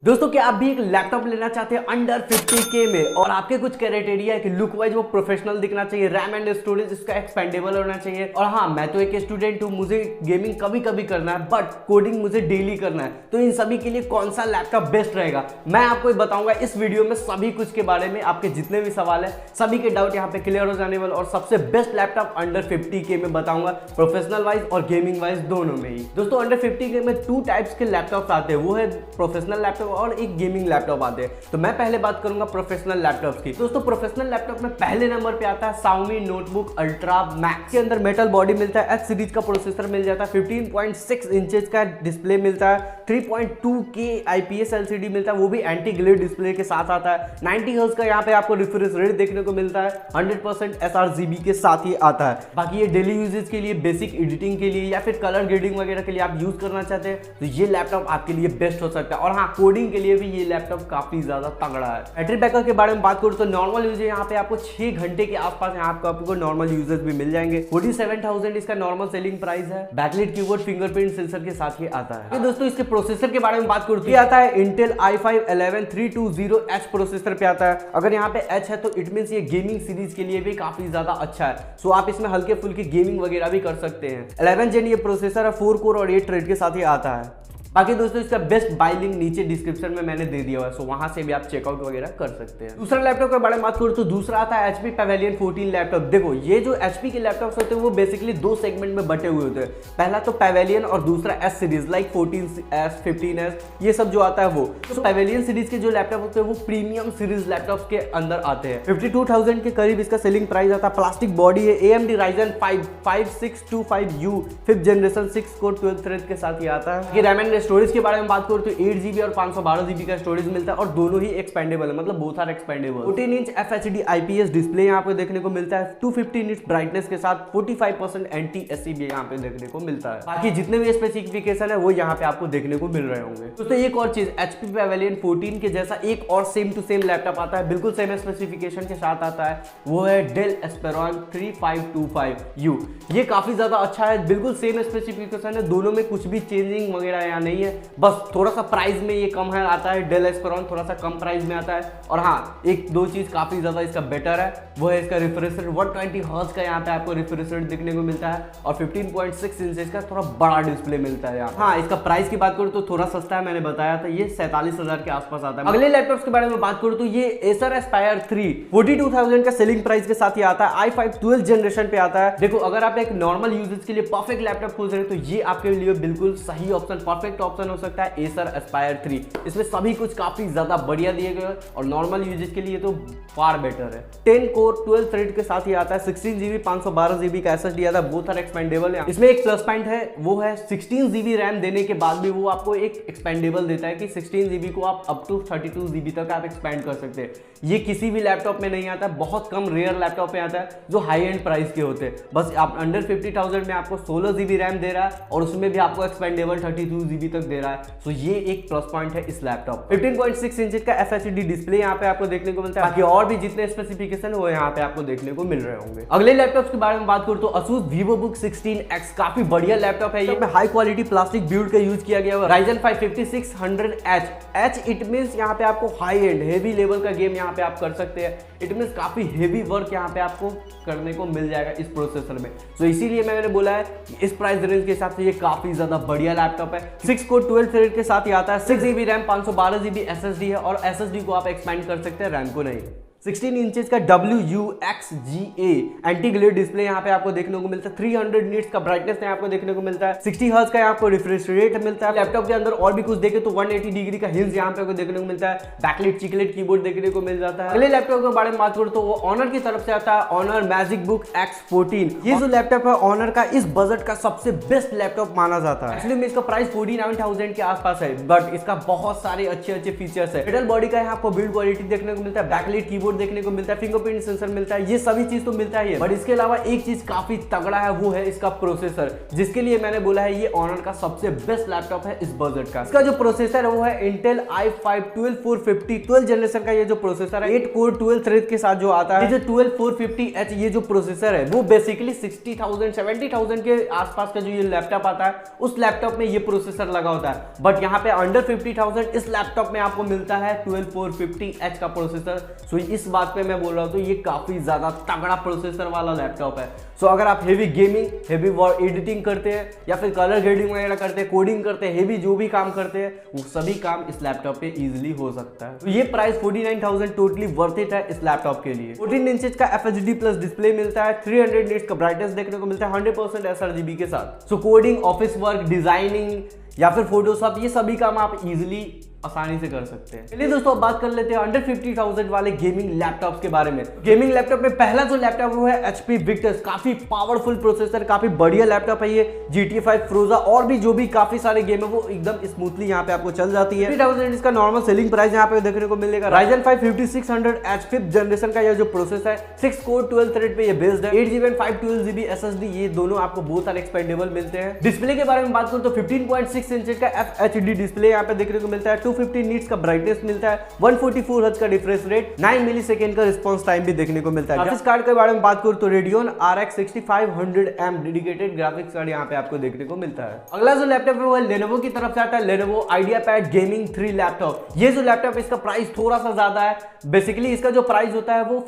दोस्तों क्या आप भी एक लैपटॉप लेना चाहते हैं अंडर 50K में और आपके कुछ क्राइटेरिया है कि लुक वाइज वो प्रोफेशनल दिखना चाहिए, रैम एंड स्टोरेज इसका एक्सपेंडेबल होना चाहिए। और हाँ, मैं तो एक स्टूडेंट हूँ, मुझे गेमिंग कभी कभी करना है बट कोडिंग मुझे डेली करना है। तो इन सभी के लिए कौन सा लैपटॉप बेस्ट रहेगा मैं आपको बताऊंगा इस वीडियो में। सभी कुछ के बारे में आपके जितने भी सवाल है सभी के डाउट यहाँ पे क्लियर हो जाने वाले और सबसे बेस्ट लैपटॉप अंडर 50K में बताऊंगा, प्रोफेशनल वाइज और गेमिंग वाइज दोनों में ही। दोस्तों अंडर 50K में 2 टाइप्स के लैपटॉप आते हैं, वो है प्रोफेशनल लैपटॉप और एक गेमिंग लैपटॉप आते हैं। तो मैं पहले बात करूंगा प्रोफेशनल लैपटॉप की। दोस्तों प्रोफेशनल लैपटॉप में पहले नंबर पे आता है Xiaomi नोटबुक अल्ट्रा मैक्स। के अंदर मेटल बॉडी मिलता है, H सीरीज का प्रोसेसर मिल जाता है, 15.6 इंचेस का डिस्प्ले मिलता है, 3.2K IPS LCD मिलता है, वो भी एंटी ग्लेयर डिस्प्ले के साथ आता है। 90 हर्ट्ज का यहाँ पे आपको रिफ्रेश रेट देखने को मिलता है, 100% sRGB के साथ ही आता है। बाकी ये डेली यूजेज के लिए, बेसिक एडिटिंग के लिए या फिर कलर ग्रेडिंग वगैरह के लिए आप यूज करना चाहते हैं तो ये लैपटॉप आपके लिए बेस्ट हो सकता है। और हाँ, कोडिंग के लिए भी ये लैपटॉप काफी ज्यादा तगड़ा है। बैटरी बैकअप के बारे में बात करूं तो नॉर्मल यूजेज यहाँ पे आपको 6 घंटे के आसपास यहाँ पे आपको नॉर्मल यूजेज भी मिल जाएंगे। 47,000 इसका नॉर्मल सेलिंग प्राइस है। बैकलाइट कीबोर्ड फिंगरप्रिंट सेंसर के साथ ही आता है। तो दोस्तों इसके प्रोसेसर के बारे में बात करूं तो ये आता है इंटेल i5-11320H प्रोसेसर पे आता है। अगर यहाँ पे H है तो इट मींस ये गेमिंग सीरीज के लिए भी काफी ज्यादा अच्छा है। सो आप इसमें हल्के फुल्के गेमिंग वगैरह भी कर सकते हैं। 11 जेन ये प्रोसेसर है, 4 कोर और 8 थ्रेड के साथ ही आता है। बाकी दोस्तों इसका बेस्ट बाय लिंक नीचे डिस्क्रिप्शन में मैंने दे दिया हुआ है, सो वहां से भी आप चेकआउट वगैरह कर सकते हैं। दूसरा लैपटॉप के बारे में बात करूं तो दूसरा आता है HP Pavilion 14 लैपटॉप। देखो ये जो HP के लैपटॉप्स होते हैं वो बेसिकली 2 सेगमेंट में बटे हुए होते हैं। पहला तो Pavilion और दूसरा S series like 14S 15S ये सब जो आता है वो। तो Pavilion सीरीज के जो लैपटॉप होते हैं वो प्रीमियम सीरीज लैपटॉप के अंदर आते हैं। 52,000 के करीब इसका सेलिंग प्राइस आता है। प्लास्टिक बॉडी है, AMD Ryzen 5 5625U 5th generation 6 core 12 thread के साथ ही आता है। ये रैम एंड स्टोरेज के बारे में बात करूं तो 8GB और 512GB का स्टोरेज मिलता है और दोनों ही एक्सपेंडेबल है, मतलब both are expendable. 14 inch FHD IPS display यहाँ पे देखने को मिलता है, 250 निट्स ब्राइटनेस के साथ 45% एंटी SC भी यहाँ पे देखने को मिलता है। बाकी जितने भी स्पेसिफिकेशन है वो यहाँ पे आपको देखने को मिल रहे होंगे। दोस्तों एक और चीज, HP Pavilion 14 के जैसा एक और सेम टू सेम लैपटॉप आता है, बिल्कुल सेम स्पेसिफिकेशन के साथ आता है, वो है Dell Aspiron 3525U। ये काफी ज्यादा अच्छा है, बिल्कुल सेम स्पेसिफिकेशन है, दोनों में कुछ भी चेंजिंग वगैरह यहाँ नहीं है, बस थोड़ा सा प्राइस में ये कम है आता है। डेल एस्पेरॉन थोड़ा सा कम प्राइस में आता है। और हाँ, एक दो चीज काफी ज्यादा इसका बेटर है, वो है इसका रिफ्रेश रेट। 120 हर्ट्ज का यहाँ पे आपको रिफ्रेश रेट देखने को मिलता है और 15.6 इंचेस का थोड़ा बड़ा डिस्प्ले मिलता है यहाँ। हाँ, इसका प्राइस की बात करूँ तो थोड़ा सस्ता है, मैंने बताया था, ये 47,000 के आसपास आता है। अगले लैपटॉप के बारे में बात करूँ तो ये Acer Aspire 3 42,000 का सेलिंग प्राइस के साथ ही आता है। i5 12th जनरेशन पे आता है। देखो अगर आप एक नॉर्मल यूजेज के लिए परफेक्ट लैपटॉप खोज रहे हैं तो ये आपके लिए बिल्कुल सही ऑप्शन, परफेक्ट ऑप्शन हो सकता है Acer Aspire 3। इसमें सभी कुछ काफी ज्यादा बढ़िया दिए गए और नॉर्मल यूजेज के लिए तो फार बेटर है। 10 कोर 12 थ्रेड के साथ ही आता है, 16GB 512GB का SSD आता है, बोथ आर एक्सपेंडेबल है। इसमें एक प्लस पॉइंट है, वो है 16GB रैम देने के बाद भी वो आपको एक एक्सपेंडेबल देता है कि 16GB को आप अप टू 32GB तक आप एक्सपेंड कर सकते हैं। ये किसी भी लैपटॉप में नहीं आता, बहुत कम रेयर लैपटॉप में आता है जो हाई एंड प्राइस के होते हैं। बस आप अंडर 50,000 में आपको 16GB रैम दे रहा है और उसमें भी आपको एक्सपेंडेबल 32GB तक दे रहा है। सो ये एक प्लस पॉइंट है इस लैपटॉप। 15.6 इंच का FHD डिस्प्ले यहाँ पे आपको देखने को मिलता है। बाकी और भी जितने स्पेसिफिकेशन वो यहाँ पे आपको देखने को मिल रहे होंगे। अगले लैपटॉप के बारे में बात करूँ तो Asus VivoBook 16X काफी बढ़िया लैपटॉप है। ये हाई क्वालिटी प्लास्टिक बिल्ड का यूज किया गया है। Ryzen 5 5600H इट मींस यहाँ पे आपको हाई एंड हेवी लेवल का गेम यहाँ पे आप कर सकते हैं। इट मींस काफी हेवी वर्क यहाँ पे आपको करने को मिल जाएगा इस प्रोसेसर में। तो इसीलिए मैंने बोला है कि इस प्राइस रेंज के हिसाब से ये काफी ज्यादा बढ़िया लैपटॉप है। 6 कोर 12 थ्रेड के साथ ही आता है, 6GB रैम 512GB SSD है और SSD को आप एक्सपेंड कर सकते हैं, रैम को नहीं। 16 इंचेस का WUXGA एंटी ग्लेयर डिस्प्ले यहाँ पे आपको देखने को मिलता है। 300 निट्स का ब्राइटनेस यहाँ आपको देखने को मिलता है। 60 हर्ट्ज का यहाँ आपको रिफ्रेश रेट मिलता है। लैपटॉप के अंदर और भी कुछ देखे तो 180 डिग्री का हिल्स यहाँ पे आपको देखने को मिलता है। बैकलाइट चिकलेट कीबोर्ड देखने को मिल जाता है। अगले लैपटॉप के बारे में बात करूँ तो वो ऑनर की तरफ से आता है, ऑनर मैजिकबुक X14। ये जो लैपटॉप है ऑनर का इस बजट का सबसे बेस्ट लैपटॉप माना जाता है। एक्चुअली में इसका प्राइस 49,000 के आसपास है बट इसका बहुत सारे अच्छे फीचर्स है। मेटल बॉडी का यहाँ आपको बिल्ड क्वालिटी देखने को मिलता है। बैकलाइट कीबोर्ड कीबोर्ड देखने को मिलता है, फिंगरप्रिंट सेंसर मिलता है, ये सभी चीज तो मिलता ही है। बट इसके अलावा एक चीज काफी तगड़ा है, वो है इसका प्रोसेसर, जिसके लिए मैंने बोला है ये ऑनर का सबसे बेस्ट लैपटॉप है इस बजट का। इसका जो प्रोसेसर है वो है इंटेल i5 12450 12 जनरेशन का ये जो प्रोसेसर है, 8 कोर 12 थ्रेड के साथ जो आता है। ये जो 12450H ये जो प्रोसेसर है वो बेसिकली 60,000 70,000 के आसपास का जो ये लैपटॉप आता है उस लैपटॉप में ये प्रोसेसर लगा होता है। बट यहाँ पे अंडर 50,000 इस लैपटॉप में आपको मिलता है 12450H का प्रोसेसर। सो इस बात पे मैं बोल रहा हूँ तो ये काफी ज्यादा तगड़ा प्रोसेसर वाला लैपटॉप है। सो अगर आप हेवी गेमिंग, हेवी एडिटिंग करते हैं या फिर कलर ग्रेडिंग वगैरह करते हैं, कोडिंग करते हैं, हेवी जो भी काम करते हैं वो सभी काम इस लैपटॉप पे इजीली हो सकता है। तो ये प्राइस 49,000 टोटली वर्थ इट है इस लैपटॉप के लिए। 14 इंचेस का FHD प्लस डिस्प्ले मिलता है, 300 निट्स का ब्राइटनेस देखने को मिलता है 100% sRGB के साथ। सो कोडिंग, ऑफिस वर्क, डिजाइनिंग या फिर फोटोशॉप ये सभी काम आप इजीली आसानी से कर सकते हैं। चलिए दोस्तों अब बात कर लेते हैं अंडर 50,000 वाले गेमिंग लैपटॉप्स के बारे में। गेमिंग लैपटॉप में पहला जो लैपटॉप वो है HP Victus, काफी पावरफुल प्रोसेसर, काफी बढ़िया लैपटॉप है ये। GTA 5, Forza और भी जो भी काफी सारे गेम है वो एकदम स्मूथली यहाँ पे आपको चल जाती है। 50,000 इसका नॉर्मल सेलिंग प्राइस यहाँ पे देखने को मिलेगा। Ryzen 5 5600H 5th जनरेशन का ये जो प्रोसेसर है 6 कोर 12 थ्रेड पे ये बेस्ड है। 8GB एंड 512GB SSD ये दोनों आपको बहुत सारे एक्सपेंडेबल मिलते हैं। डिस्प्ले के बारे में बात करूं तो 15.6 इंच का FHD डिस्प्ले यहाँ पे देखने को मिलता है, 250 निट्स का ब्राइटनेस मिलता है, 144 हर्ट्ज का रिफ्रेश रेट, 9 मिलीसेकंड का रिस्पांस टाइम भी देखने को मिलता है। ग्राफिक्स कार्ड के बारे में बात करूं तो Radeon RX 6500M dedicated graphics card यहाँ पे आपको देखने को मिलता है। अगला जो लैपटॉप है वो Lenovo की तरफ से आता है, Lenovo IdeaPad Gaming 3 लैपटॉप। ये जो लैपटॉप इसका प्राइस थोड़ा सा ज्यादा है। बेसिकली इसका जो प्राइस होता है वो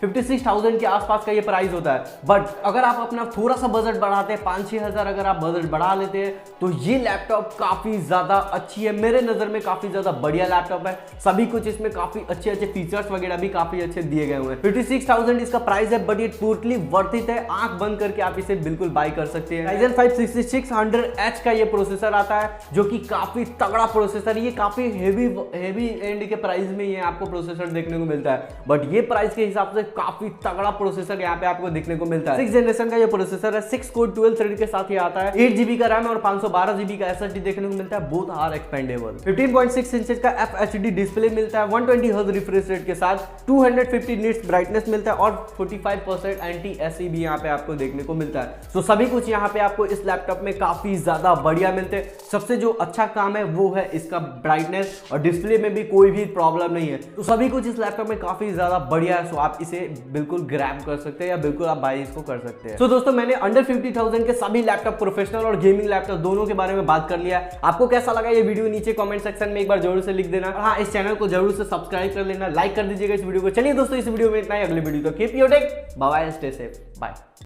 56,000 के आसपास का ये प्राइस होता है। बट अगर आप अपना थोड़ा सा बजट बढ़ाते हैं, 5-6 हजार अगर आप बजट बढ़ा लेते हैं तो ये लैपटॉप काफी ज्यादा अच्छी है। मेरे नजर में काफी ज्यादा बढ़िया लैपटॉप है। सभी कुछ इसमें काफी अच्छे फीचर्स वगैरह भी काफी अच्छे दिए गए हुए हैं। 56,000 इसका प्राइस है, बट ये टोटली वर्थ इट है। आंख बंद करके आप इसे बिल्कुल बाय कर सकते हैं। Ryzen 5 6600H का ये प्रोसेसर आता है जो कि काफी तगड़ा प्रोसेसर, ये काफी हेवी एंड के प्राइस में ये आपको प्रोसेसर देखने को मिलता है। बट ये प्राइस के हिसाब से काफी तगड़ा प्रोसेसर यहाँ पे आपको देखने को मिलता है। 6th जनरेशन का ये प्रोसेसर है, 6 कोर 12 थ्रेड के साथ ये आता है, 8GB का रैम और 512GB का SSD देखने को मिलता है, बोथ आर एक्सपेंडेबल। 15.6 इंचेस का FHD डिस्प्ले मिलता है, 120 हर्ट्ज रिफ्रेश रेट के साथ, 250 निट्स ब्राइटनेस मिलता है और 45% एंटी-SE भी यहाँ पे आपको देखने को मिलता है। तो सभी कुछ यहाँ पे आपको इस लैपटॉप में काफी ज्यादा बढ़िया मिलते हैं। सबसे जो अच्छा काम है वो है इसका ब्राइटनेस, और डिस्प्ले में भी कोई भी प्रॉब्लम नहीं है। तो सभी कुछ इस लैपटॉप में काफी ज्यादा बढ़िया है। सो आप इसे बिल्कुल ग्रैब कर सकते हैं या बिल्कुल आप बाय इसको कर सकते हैं। तो दोस्तों मैंने अंडर 50,000 के सभी लैपटॉप, प्रोफेशनल और गेमिंग लैपटॉप दोनों के बारे में बात कर लिया। आपको कैसा लगा ये वीडियो नीचे कमेंट सेक्शन में एक बार जरूर से लिख देना। हाँ, इस चैनल को जरूर से सब्सक्राइब कर लेना, लाइक कर दीजिएगा इस वीडियो को। चलिए दोस्तों इस वीडियो में इतना ही, अगले वीडियो तो keep your tech, bye bye, stay safe, bye.